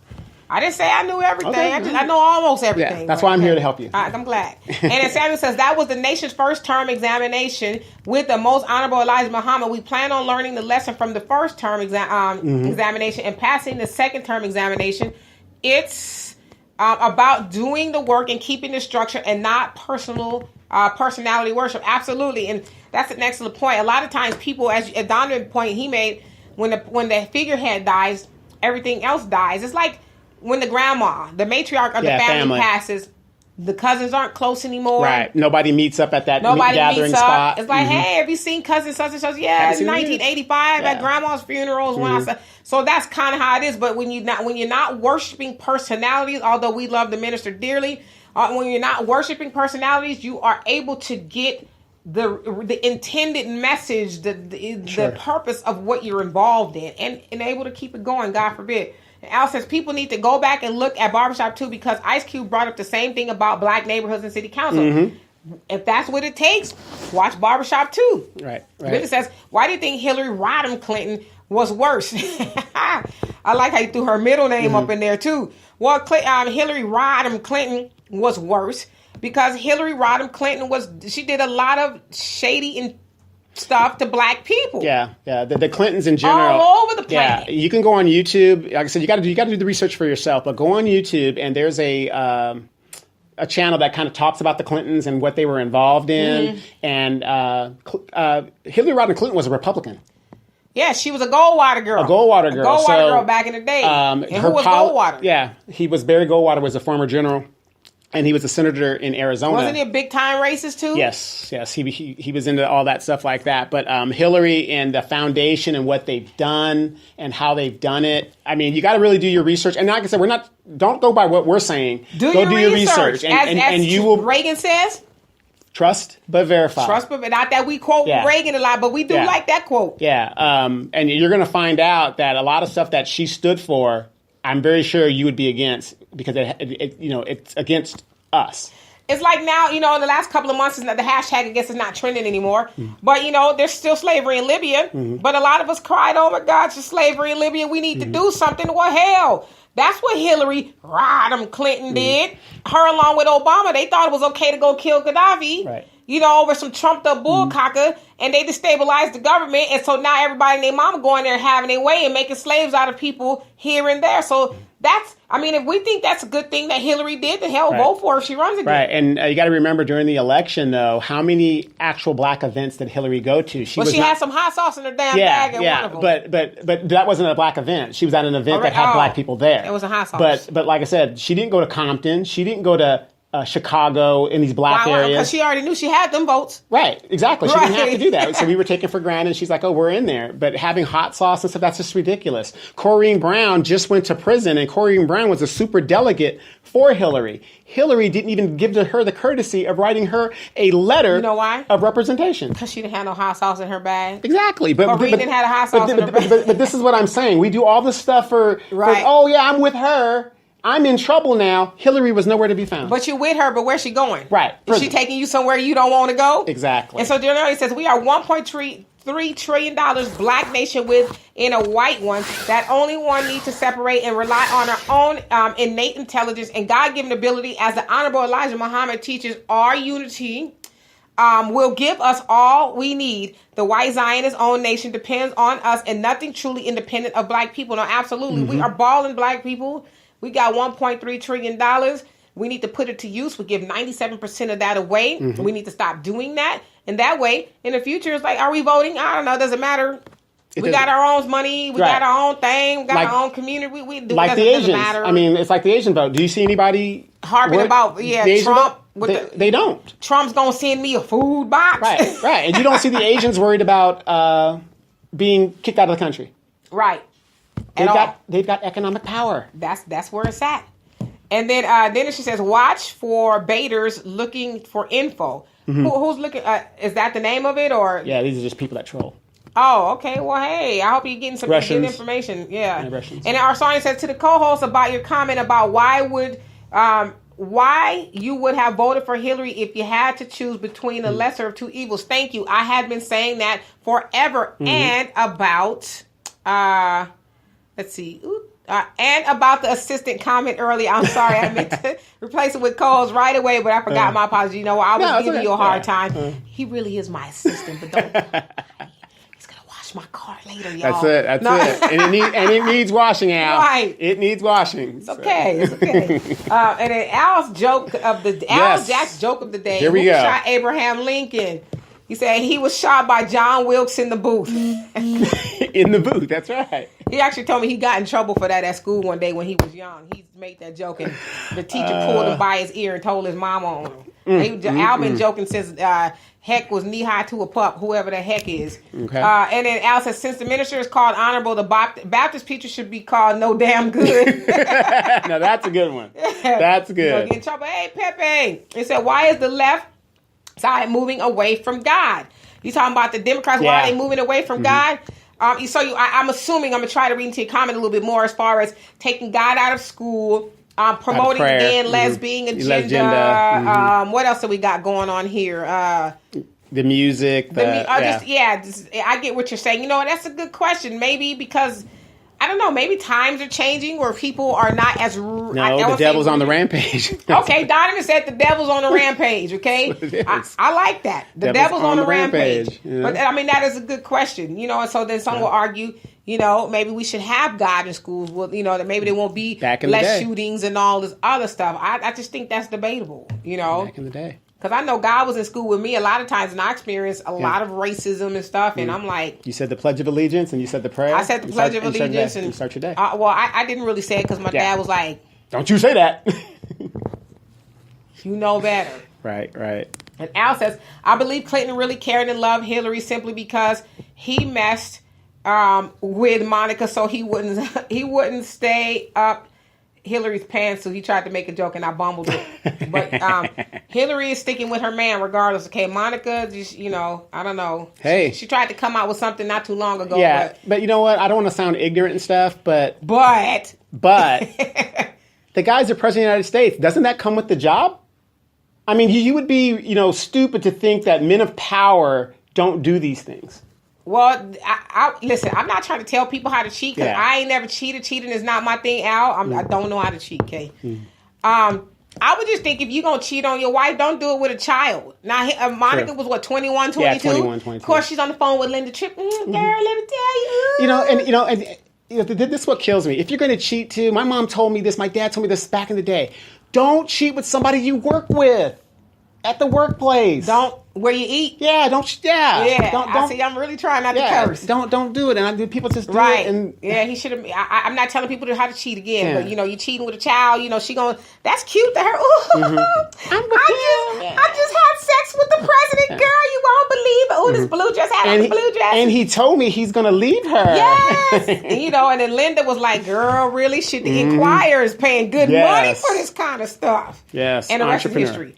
Speaker 1: I didn't say I knew everything. Okay. I know almost everything.
Speaker 2: Yeah, that's why I'm here to help you.
Speaker 1: I'm glad. And then Samuel says, that was the nation's first term examination with the most honorable Elijah Muhammad. We plan on learning the lesson from the first term examination and passing the second term examination. It's about doing the work and keeping the structure and not personality worship. Absolutely. And that's an excellent point. A lot of times people, as Donovan point he made, when the figurehead dies, everything else dies. It's like when the grandma, the matriarch of the family passes, the cousins aren't close anymore.
Speaker 2: Right. Nobody meets up at that gathering spot.
Speaker 1: It's like, hey, have you seen cousin such and such? Yeah, it's 1985 at grandma's funerals. So that's kind of how it is. But when you're not worshiping personalities, although we love the minister dearly, when you're not worshiping personalities, you are able to get the intended message, the purpose of what you're involved in, and able to keep it going. God forbid. And Al says people need to go back and look at Barbershop 2 because Ice Cube brought up the same thing about black neighborhoods and city council. If that's what it takes, watch Barbershop 2.
Speaker 2: Right.
Speaker 1: It says, why do you think Hillary Rodham Clinton was worse? I like how you threw her middle name up in there too. Well, Hillary Rodham Clinton was worse because Hillary Rodham Clinton she did a lot of shady and stuff to black people.
Speaker 2: Yeah. The Clintons in general,
Speaker 1: all over the planet.
Speaker 2: Yeah, you can go on YouTube. Like I said, you got to do the research for yourself. But go on YouTube, and there's a channel that kind of talks about the Clintons and what they were involved in. And Hillary Rodham Clinton was a Republican.
Speaker 1: Yeah, she was a Goldwater girl.
Speaker 2: A Goldwater girl
Speaker 1: Back in the day.
Speaker 2: And
Speaker 1: who was Goldwater?
Speaker 2: Yeah, Barry Goldwater was a former general. And he was a senator in Arizona.
Speaker 1: Wasn't he a big-time racist, too?
Speaker 2: Yes. He was into all that stuff like that. But Hillary and the foundation and what they've done and how they've done it, I mean, you got to really do your research. And like I said, don't go by what we're saying.
Speaker 1: Do your research.
Speaker 2: And you will...
Speaker 1: Reagan says...
Speaker 2: Trust but verify.
Speaker 1: Not that we quote Reagan a lot, but we do like that quote.
Speaker 2: Yeah. And you're going to find out that a lot of stuff that she stood for, I'm very sure you would be against because it's against us.
Speaker 1: It's like now, in the last couple of months, the hashtag, I guess, is not trending anymore. But, there's still slavery in Libya. But a lot of us cried, oh, my God, it's slavery in Libya. We need to do something. Well, hell, that's what Hillary Rodham Clinton did. Her along with Obama, they thought it was okay to go kill Gaddafi.
Speaker 2: Right.
Speaker 1: Over some trumped-up bullcocker, and they destabilized the government. And so now everybody and their mama going there and having their way and making slaves out of people here and there. So if we think that's a good thing that Hillary did, the hell, vote for her if she runs again.
Speaker 2: Right, and you got to remember during the election, though, how many actual black events did Hillary go to? She
Speaker 1: had some hot sauce in her damn bag at one of them.
Speaker 2: But that wasn't a black event. She was at an event that had black people there.
Speaker 1: It was a hot sauce.
Speaker 2: But like I said, she didn't go to Compton. She didn't go to Chicago in these black areas.
Speaker 1: Because she already knew she had them votes.
Speaker 2: Right, exactly. She didn't have to do that. So we were taken for granted. She's like, oh, we're in there. But having hot sauce and stuff, that's just ridiculous. Corrine Brown just went to prison, and Corrine Brown was a super delegate for Hillary. Hillary didn't even give to her the courtesy of writing her a letter of representation.
Speaker 1: Because she didn't have no hot sauce in her bag.
Speaker 2: Exactly.
Speaker 1: Corrine didn't have a hot sauce in her bag.
Speaker 2: But this is what I'm saying. We do all this stuff for I'm with her. I'm in trouble now. Hillary was nowhere to be found.
Speaker 1: But you're with her, but where's she going?
Speaker 2: Right.
Speaker 1: Is she taking you somewhere you don't want to go?
Speaker 2: Exactly.
Speaker 1: And so General says we are $1.3 trillion black nation within a white one. That only one needs to separate and rely on our own innate intelligence and God-given ability, as the Honorable Elijah Muhammad teaches. Our unity will give us all we need. The white Zionist owned nation depends on us and nothing truly independent of black people. No, absolutely. We are balling black people. We got $1.3 trillion. We need to put it to use. We give 97% of that away. We need to stop doing that. And that way, in the future, it's like, are we voting? I don't know. Doesn't matter. We got our own money. We got our own thing. We got our own community. We do
Speaker 2: like the Asians. Matter. I mean, it's like the Asian vote. Do you see anybody
Speaker 1: harping about Trump?
Speaker 2: They don't.
Speaker 1: Trump's going to send me a food box.
Speaker 2: Right. And you don't see the Asians worried about being kicked out of the country.
Speaker 1: Right.
Speaker 2: They've got economic power.
Speaker 1: That's where it's at. And then she says, watch for baiters looking for info. Who's looking? Is that the name of it, or?
Speaker 2: Yeah, these are just people that troll.
Speaker 1: Oh, okay. Well, hey, I hope you're getting some good information. Yeah. And our song says to the co-host about your comment about why you would have voted for Hillary if you had to choose between the lesser of two evils. Thank you. I had been saying that forever. And about let's see. And about the assistant comment earlier. I'm sorry. I meant to replace it with co-host right away, but I forgot. My apologies. You know, I was giving you a hard time. He really is my assistant, but don't. He's going to wash my car later, y'all.
Speaker 2: That's it. And it needs washing, Al.
Speaker 1: Right.
Speaker 2: It needs washing.
Speaker 1: It's okay. And then Al's Jack's joke of the day.
Speaker 2: Here we go.
Speaker 1: Shot Abraham Lincoln. He said he was shot by John Wilkes in the booth.
Speaker 2: In the booth, that's right.
Speaker 1: He actually told me he got in trouble for that at school one day when he was young. He made that joke, and the teacher pulled him by his ear and told his mama on him. Al been joking since Heck was knee high to a pup, whoever the heck is.
Speaker 2: Okay.
Speaker 1: And then Al says, since the minister is called honorable, the Baptist preacher should be called no damn good.
Speaker 2: No, that's a good one. That's good.
Speaker 1: Get in trouble. Hey, Pepe. He said, why is the left side moving away from God? You talking about the Democrats? Why are they moving away from God? I'm assuming I'm gonna try to read into your comment a little bit more as far as taking God out of school, promoting the gay and lesbian agenda. What else have we got going on here?
Speaker 2: The music.
Speaker 1: I get what you're saying. You know, that's a good question. Maybe because I don't know. Maybe times are changing where people are not as...
Speaker 2: No, the devil's on the rampage.
Speaker 1: Okay, Donovan said the devil's on the rampage, okay? I like that. The devil's on the rampage. Yeah. But, I mean, that is a good question, and so then some will argue, maybe we should have God in schools. Well, that maybe there won't be less shootings and all this other stuff. I just think that's debatable,
Speaker 2: Back in the day.
Speaker 1: Because I know God was in school with me a lot of times, and I experienced a lot of racism and stuff, and I'm like...
Speaker 2: You said the Pledge of Allegiance, and you said the prayer?
Speaker 1: I said the Pledge of Allegiance.
Speaker 2: And start your day.
Speaker 1: I didn't really say it because my dad was like...
Speaker 2: Don't you say that.
Speaker 1: You know better.
Speaker 2: Right.
Speaker 1: And Al says, I believe Clinton really cared and loved Hillary simply because he messed with Monica so he wouldn't stay up Hillary's pants, so he tried to make a joke and I bumbled it. But Hillary is sticking with her man regardless. Okay, Monica, just, I don't know.
Speaker 2: Hey.
Speaker 1: She tried to come out with something not too long ago.
Speaker 2: Yeah, but you know what? I don't want to sound ignorant and stuff, but the guy's the president of the United States. Doesn't that come with the job? I mean, you would be, stupid to think that men of power don't do these things.
Speaker 1: Well, listen, I'm not trying to tell people how to cheat because I ain't never cheated. Cheating is not my thing, Al. I don't know how to cheat, okay? I would just think if you're going to cheat on your wife, don't do it with a child. Now, Monica was, 21, 22?
Speaker 2: Yeah, 21, 22.
Speaker 1: Of course, she's on the phone with Linda Tripp. Girl, let me tell you.
Speaker 2: This is what kills me. If you're going to cheat too, my mom told me this, my dad told me this back in the day. Don't cheat with somebody you work with at the workplace.
Speaker 1: Don't. Where you eat?
Speaker 2: Yeah, don't. Don't,
Speaker 1: I'm really trying not to curse.
Speaker 2: Don't do it. And people just do
Speaker 1: it.
Speaker 2: And
Speaker 1: he should have. I'm not telling people how to cheat again. But you're cheating with a child. She going. That's cute to her. Ooh, I just had sex with the president, girl. You won't believe it. Ooh, this blue dress had on the blue dress.
Speaker 2: And he told me he's gonna leave her.
Speaker 1: Yes. And then Linda was like, "Girl, really? Should the Inquirer is paying good money for this kind of stuff?"
Speaker 2: Yes.
Speaker 1: And the rest of history.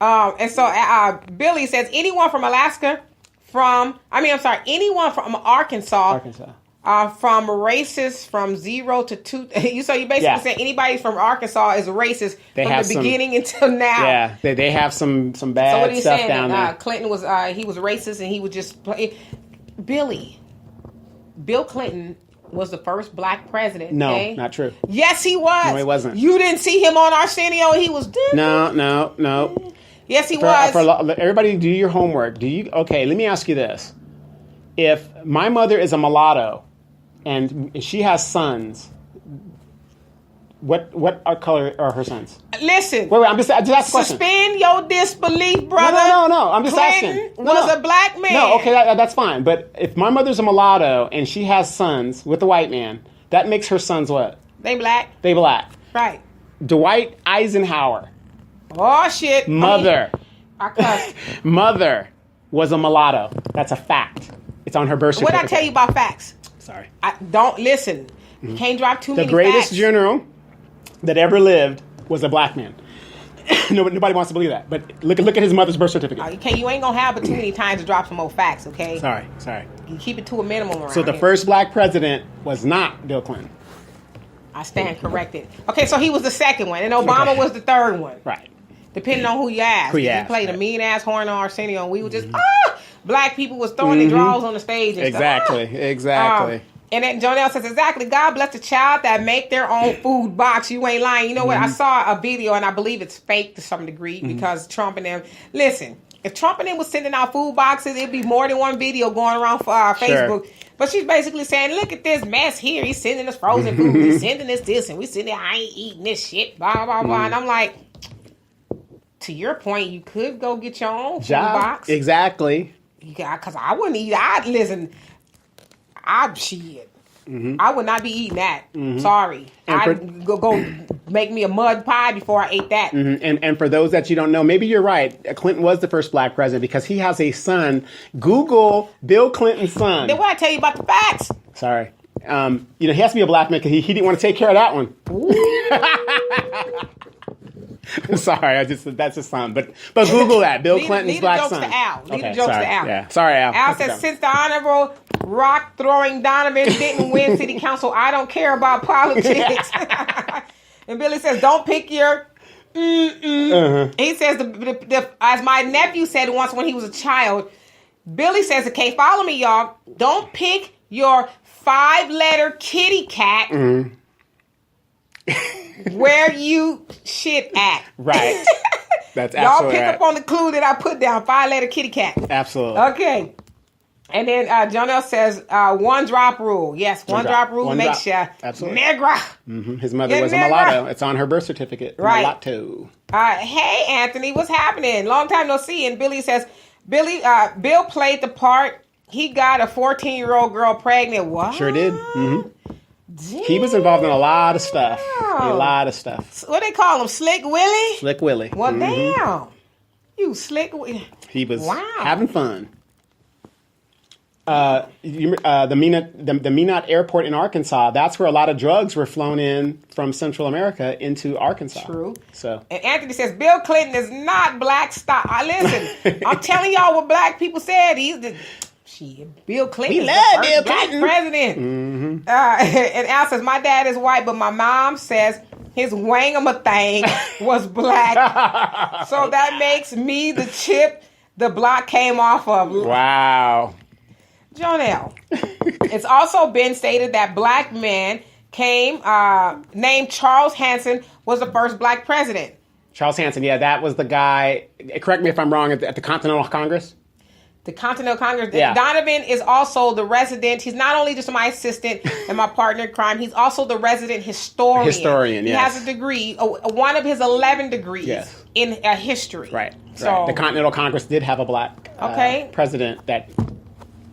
Speaker 1: And so Billy says anyone from Arkansas, from racist from 0 to 2. So you basically say anybody from Arkansas is racist from the beginning until now.
Speaker 2: Yeah, they have some bad stuff down there.
Speaker 1: Clinton was he was racist and he would just play. Bill Clinton was the first black president.
Speaker 2: No, not true.
Speaker 1: Yes, he was.
Speaker 2: No, he wasn't.
Speaker 1: You didn't see him on Arsenio. He was dead.
Speaker 2: No.
Speaker 1: Yes, he was.
Speaker 2: Everybody, do your homework. Okay, let me ask you this. If my mother is a mulatto and she has sons, what color are her sons?
Speaker 1: Listen.
Speaker 2: Wait, I'm just asking a question.
Speaker 1: Suspend your disbelief, brother.
Speaker 2: No. I'm just asking.
Speaker 1: Clinton was a black man.
Speaker 2: No, okay, that's fine. But if my mother's a mulatto and she has sons with a white man, that makes her sons what?
Speaker 1: They black. Right.
Speaker 2: Dwight Eisenhower.
Speaker 1: Oh, shit.
Speaker 2: Mother.
Speaker 1: I cussed.
Speaker 2: Mother was a mulatto. That's a fact. It's on her birth certificate.
Speaker 1: What did I tell you about facts?
Speaker 2: Sorry.
Speaker 1: Don't listen. You can't drop too many facts.
Speaker 2: The greatest general that ever lived was a black man. Nobody wants to believe that. But look at his mother's birth certificate.
Speaker 1: You ain't going to have but too many times to drop some more facts, okay?
Speaker 2: Sorry.
Speaker 1: You keep it to a minimum around
Speaker 2: So the first black president was not Bill Clinton.
Speaker 1: I stand corrected. Okay, so he was the second one, and Obama was the third one.
Speaker 2: Right.
Speaker 1: Depending on who you ask.
Speaker 2: He
Speaker 1: played a mean-ass horn on Arsenio, and we were just, black people was throwing their draws on the stage and
Speaker 2: Exactly.
Speaker 1: And then Jonelle says, exactly, God bless the child that make their own food box. You ain't lying. You know what? I saw a video, and I believe it's fake to some degree, because Trump and them, listen, if Trump and them was sending out food boxes, it'd be more than one video going around for Facebook. Sure. But she's basically saying, look at this mess here. He's sending us frozen food. He's sending us this, and we sitting there, I ain't eating this shit, blah, blah, blah. And I'm like, to your point, you could go get your own food box.
Speaker 2: Exactly.
Speaker 1: Because I wouldn't eat. I would not be eating that. Sorry. I'd go make me a mud pie before I ate that.
Speaker 2: And for those that you don't know, maybe you're right. Clinton was the first black president because he has a son. Google Bill Clinton's son.
Speaker 1: Then what I tell you about the facts?
Speaker 2: Sorry. He has to be a black man because he didn't want to take care of that one. Sorry, that's his son. But Google that. Bill Clinton's black son.
Speaker 1: Leave the jokes to Al.
Speaker 2: Yeah. Sorry, Al.
Speaker 1: Al says, since the Honorable rock-throwing Donovan didn't win city council, I don't care about politics. And Billy says, don't pick your... He says, as my nephew said once when he was a child, Billy says, okay, follow me, y'all. Don't pick your 5-letter kitty cat where you shit at.
Speaker 2: Right. That's
Speaker 1: Y'all
Speaker 2: absolutely
Speaker 1: pick
Speaker 2: right.
Speaker 1: up on the clue that I put down. 5-letter kitty cat.
Speaker 2: Absolutely.
Speaker 1: Okay. And then Jonelle says, one drop rule. Yes, one drop rule makes you negra.
Speaker 2: His mother was a mulatto. It's on her birth certificate.
Speaker 1: Right.
Speaker 2: Mulatto.
Speaker 1: Hey, Anthony, what's happening? Long time no see. And Billy says, Bill played the part. He got a 14-year-old girl pregnant. What?
Speaker 2: Sure did. He was involved in a lot of stuff. A lot of stuff.
Speaker 1: What they call him? Slick Willie?
Speaker 2: Slick Willie.
Speaker 1: Well, damn. You Slick Willie.
Speaker 2: He was having fun. The Minot Airport in Arkansas, that's where a lot of drugs were flown in from Central America into Arkansas.
Speaker 1: True.
Speaker 2: So,
Speaker 1: and Anthony says, Bill Clinton is not black stock. Listen, I'm telling y'all what black people said. Bill Clinton is the first black president. And Al says, my dad is white, but my mom says his wangama-thang was black. So that makes me the chip the block came off of.
Speaker 2: Wow.
Speaker 1: Jonelle. It's also been stated that black man named Charles Hanson was the first black president.
Speaker 2: Charles Hanson, yeah, that was the guy, correct me if I'm wrong, at the Continental Congress?
Speaker 1: The Continental Congress.
Speaker 2: Yeah.
Speaker 1: Donovan is also the resident. He's not only just my assistant and my partner in crime, he's also the resident historian.
Speaker 2: Historian, yes.
Speaker 1: He has a degree, one of his 11 degrees in history.
Speaker 2: Right.
Speaker 1: So
Speaker 2: the Continental Congress did have a black president that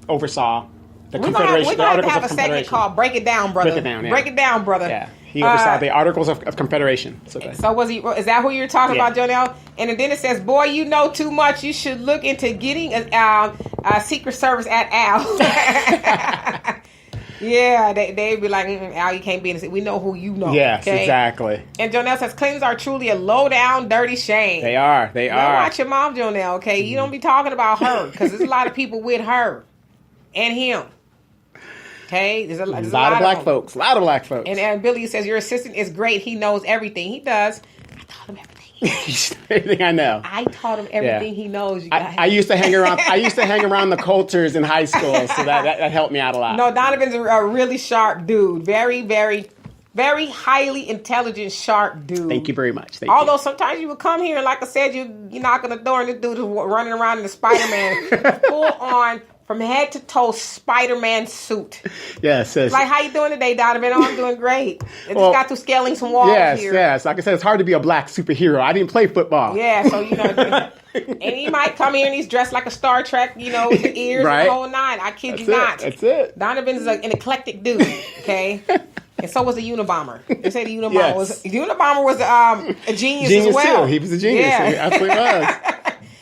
Speaker 2: oversaw the Confederation.
Speaker 1: We're going to have a segment called Break It Down, Brother.
Speaker 2: Break it down, yeah.
Speaker 1: Break it down, brother.
Speaker 2: Yeah. He oversaw the Articles of Confederation. So
Speaker 1: was he? Is that who you're talking about, Jonelle? And then it says, "Boy, you know too much. You should look into getting a Secret Service at Al." Yeah, they'd be like, Al, you can't be in this. We know who you know.
Speaker 2: Yes, exactly.
Speaker 1: And Jonelle says, Clintons are truly a low-down, dirty shame.
Speaker 2: They are.
Speaker 1: Watch your mom, Jonelle, okay? You don't be talking about her, because there's a lot of people with her and him. Okay? There's a lot of
Speaker 2: black folks. A lot of black folks.
Speaker 1: And Billy says, your assistant is great. He knows everything. He does. I taught him everything.
Speaker 2: Everything I know.
Speaker 1: I taught him everything he knows. You guys.
Speaker 2: I used to hang around. I used to hang around the Coulters in high school, so that helped me out a lot.
Speaker 1: No, Donovan's a really sharp dude. Very, very, very highly intelligent, sharp dude.
Speaker 2: Thank you very much.
Speaker 1: Although sometimes you would come here and, like I said, you knock on the door and this dude is running around in the Spider-Man full on. From head to toe, Spider-Man suit.
Speaker 2: Yes.
Speaker 1: Like, how you doing today, Donovan? Oh, I'm doing great. I just got through scaling some walls here.
Speaker 2: Yes. Like I said, it's hard to be a black superhero. I didn't play football.
Speaker 1: Yeah, so, and he might come here and he's dressed like a Star Trek, with the ears and the whole nine. I kid you not.
Speaker 2: That's it.
Speaker 1: Donovan's an eclectic dude, okay? And so was the Unabomber. They say the Unabomber was a genius as well.
Speaker 2: Too. He was a genius.
Speaker 1: Yeah.
Speaker 2: He absolutely was.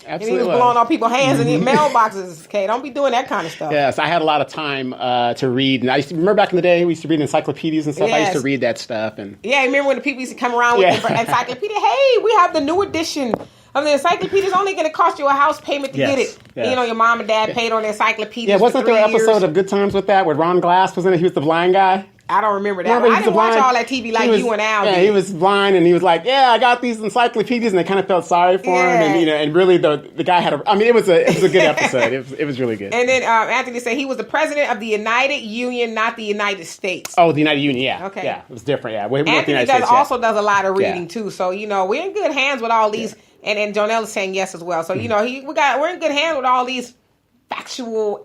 Speaker 1: And he was blowing off people's hands in the mailboxes. Okay, don't be doing that kind of stuff.
Speaker 2: Yes, I had a lot of time to read. And I used to remember back in the day, we used to read encyclopedias and stuff.
Speaker 1: Yes.
Speaker 2: I used to read that stuff. And
Speaker 1: remember when the people used to come around with the encyclopedia? Hey, we have the new edition of the encyclopedia. It's only going to cost you a house payment to get it. Yes. Your mom and dad paid on the encyclopedia.
Speaker 2: Yeah, wasn't there an episode of Good Times with that where Ron Glass was in it? He was the blind guy.
Speaker 1: I don't remember that. I didn't watch all that TV like you and Al did.
Speaker 2: Yeah, he was blind, and he was like, "Yeah, I got these encyclopedias," and they kind of felt sorry for him, and really the guy had it was a good episode. It was really good.
Speaker 1: And then Anthony said he was the president of the United Union, not the United States.
Speaker 2: Oh, the United Union, yeah.
Speaker 1: Okay.
Speaker 2: Yeah, it was different, yeah.
Speaker 1: Anthony also does a lot of reading too, so we're in good hands with all these. And Jonelle is saying yes as well. So we're in good hands with all these actual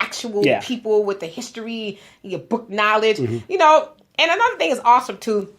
Speaker 1: people with the history, your book knowledge, And another thing is awesome, too.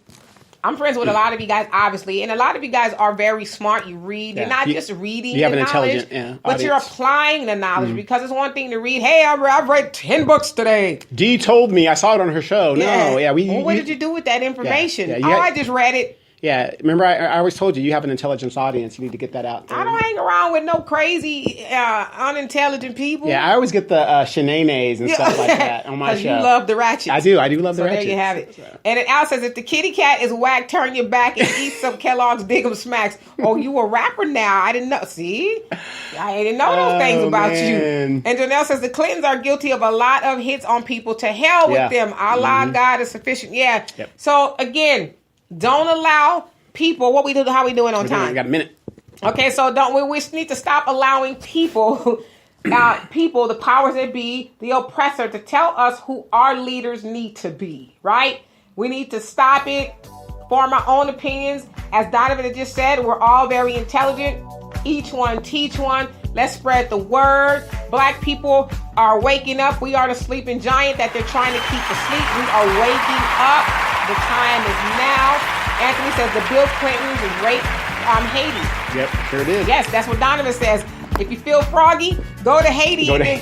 Speaker 1: I'm friends with a lot of you guys, obviously, and a lot of you guys are very smart. You read. You're not just reading
Speaker 2: you have
Speaker 1: the
Speaker 2: an
Speaker 1: knowledge,
Speaker 2: intelligent
Speaker 1: but you're applying the knowledge because it's one thing to read. Hey, I've read 10 books today.
Speaker 2: Dee told me. I saw it on her show.
Speaker 1: Yeah.
Speaker 2: No, yeah.
Speaker 1: What did you do with that information? I just read it.
Speaker 2: Yeah, remember I always told you have an intelligence audience. You need to get that out there.
Speaker 1: I don't hang around with no crazy, unintelligent people.
Speaker 2: Yeah, I always get the shenanes and stuff like that on my show.
Speaker 1: You love the ratchets.
Speaker 2: I do love the ratchets.
Speaker 1: So there you have it. And then Al says, if the kitty cat is whack, turn your back and eat some Kellogg's Dig'em Smacks. Oh, you a rapper now. I didn't know. See? I didn't know those things about you. And Jonelle says, the Clintons are guilty of a lot of hits on people. To hell with them. Allah, God is sufficient. Yeah. Yep. So, again... Don't allow people. How we doing on time?
Speaker 2: We got a minute.
Speaker 1: Okay, so we need to stop allowing people people, the powers that be, the oppressor, to tell us who our leaders need to be, right? We need to stop it, form our own opinions. As Donovan had just said, we're all very intelligent. Each one teach one. Let's spread the word. Black people are waking up. We are the sleeping giant that they're trying to keep asleep. We are waking up. The time is now. Anthony says the Bill Clintons raped Haiti.
Speaker 2: Yep, sure did.
Speaker 1: Yes, that's what Donovan says. If you feel froggy, go to Haiti and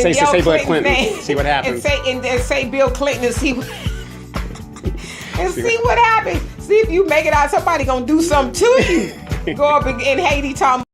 Speaker 2: say Bill Clinton. See what happens.
Speaker 1: And say Bill Clinton and see what happens. See if you make it out. Somebody gonna do something to you. Go up in Haiti, talking